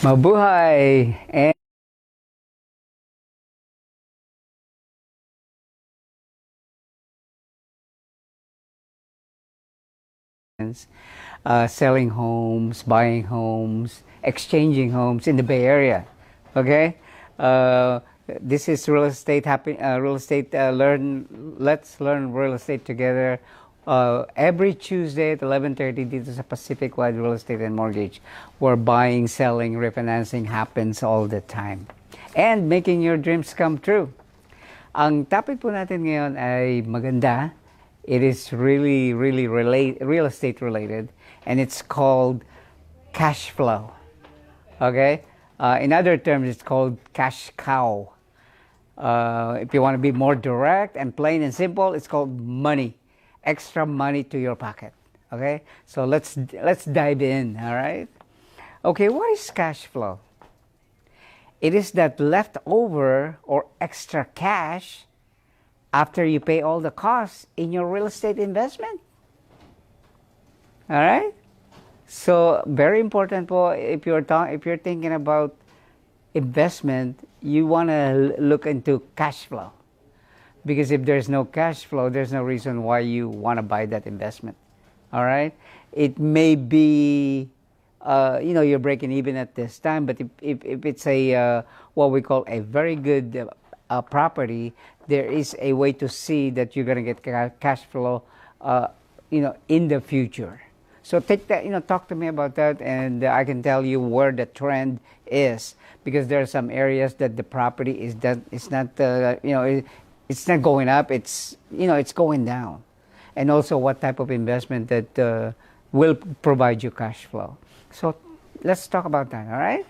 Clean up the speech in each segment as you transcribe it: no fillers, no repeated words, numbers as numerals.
Mabuhay! And selling homes, buying homes, exchanging homes in the Bay Area. Okay? Uh, this is real estate real estate learn let's learn real estate together. Every Tuesday at 11:30 dito sa Pacific Wide Real Estate and Mortgage, where buying, selling, refinancing happens all the time. And making your dreams come true. Ang topic po natin ngayon ay maganda. It is really real estate related, and it's called cash flow. Okay? In other terms, it's called cash cow. If you want to be more direct and plain and simple, it's called money. Extra money to your pocket. Okay? So let's dive in, all right? Okay, what is cash flow? It is that leftover or extra cash after you pay all the costs in your real estate investment. All right? So, very important po if you're thinking about investment, you want to look into cash flow. Because if there's no cash flow, there's no reason why you want to buy that investment. All right? It may be you're breaking even at this time, but if it's a what we call a very good property, there is a way to see that you're going to get cash flow, in the future. So take that, talk to me about that, and I can tell you where the trend is, because there are some areas that the property is that it's not, it's not going up. It's going down, and also what type of investment that will provide you cash flow. So let's talk about that. All right.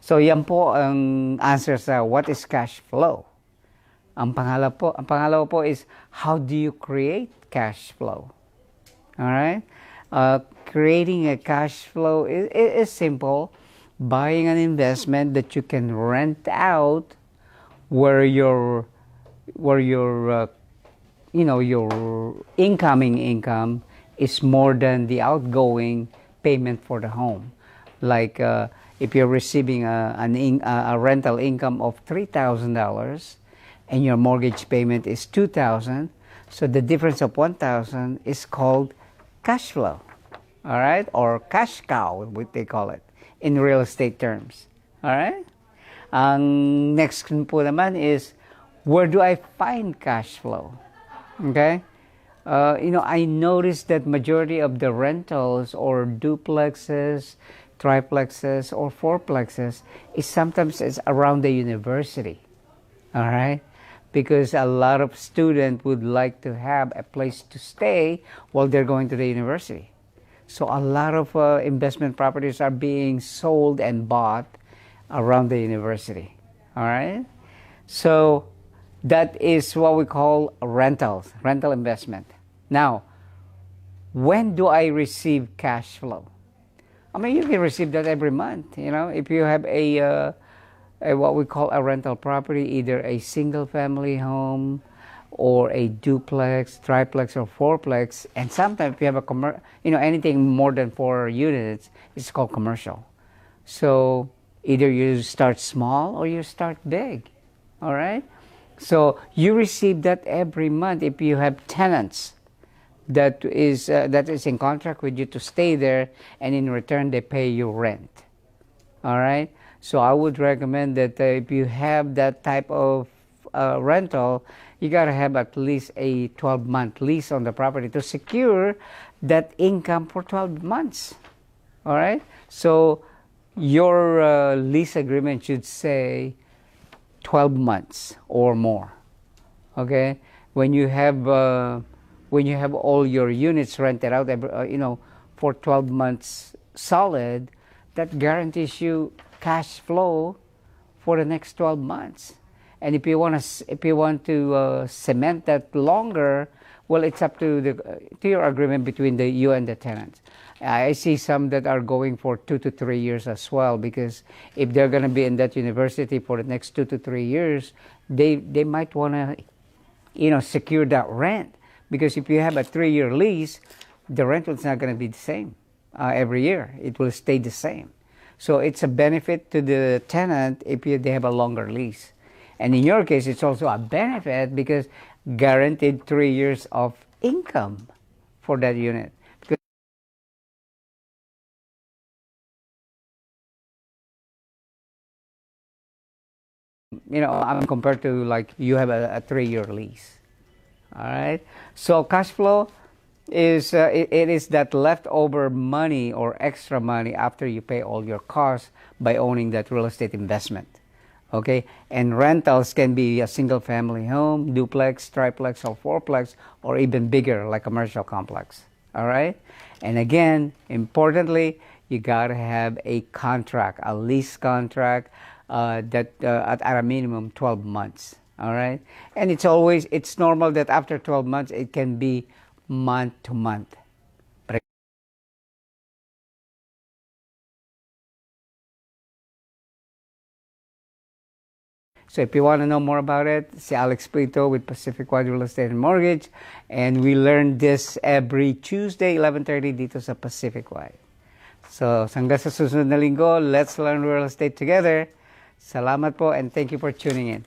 So yan po ang answer sa what is cash flow. Ang pangalawa po is how do you create cash flow? All right? Creating a cash flow is simple. Buying an investment that you can rent out where your incoming income is more than the outgoing payment for the home. Like if you're receiving a rental income of $3,000 and your mortgage payment is $2,000, so the difference of $1,000 is called cash flow, all right, or cash cow, what they call it in real estate terms. All right. Ang next po naman is, where do I find cash flow? Okay. I noticed that majority of the rentals or duplexes, triplexes, or fourplexes is around the university. All right. Because a lot of students would like to have a place to stay while they're going to the university. So a lot of investment properties are being sold and bought around the university. All right? So that is what we call rental investment. Now, when do I receive cash flow? I mean, you can receive that every month. If you have a what we call a rental property, either a single family home or a duplex, triplex, or fourplex, and sometimes if you have anything more than 4 units, it's called commercial. So either you start small or you start big. All right. So you receive that every month if you have tenants that is in contract with you to stay there, and in return they pay you rent. All right. So I would recommend that if you have that type of rental, you got to have at least a 12-month lease on the property to secure that income for 12 months. All right? So your lease agreement should say 12 months or more. Okay? When you have all your units rented out, for 12 months solid, that guarantees you cash flow for the next 12 months. And if you want to cement that longer, well, it's up to your agreement between you and the tenants. I see some that are going for 2 to 3 years as well, because if they're going to be in that university for the next 2 to 3 years, they might want to secure that rent, because if you have a 3-year lease, the rental is not going to be the same every year. It will stay the same. So it's a benefit to the tenant if they have a longer lease. And in your case, it's also a benefit because guaranteed 3 years of income for that unit. Because, I'm compared to like you have a 3-year lease. All right. So cash flow is it is that leftover money or extra money after you pay all your costs by owning that real estate investment. Okay, and rentals can be a single family home, duplex, triplex, or fourplex, or even bigger like commercial complex. All right, and again, importantly, you got to have a contract, a lease contract that at a minimum 12 months. All right, and it's normal that after 12 months it can be month to month. So if you want to know more about it, si Alex Prito with Pacific Wide Real Estate and Mortgage. And we learn this every Tuesday, 11:30 dito sa Pacific Wide. So hanggang sa susunod na linggo, let's learn real estate together. Salamat po and thank you for tuning in.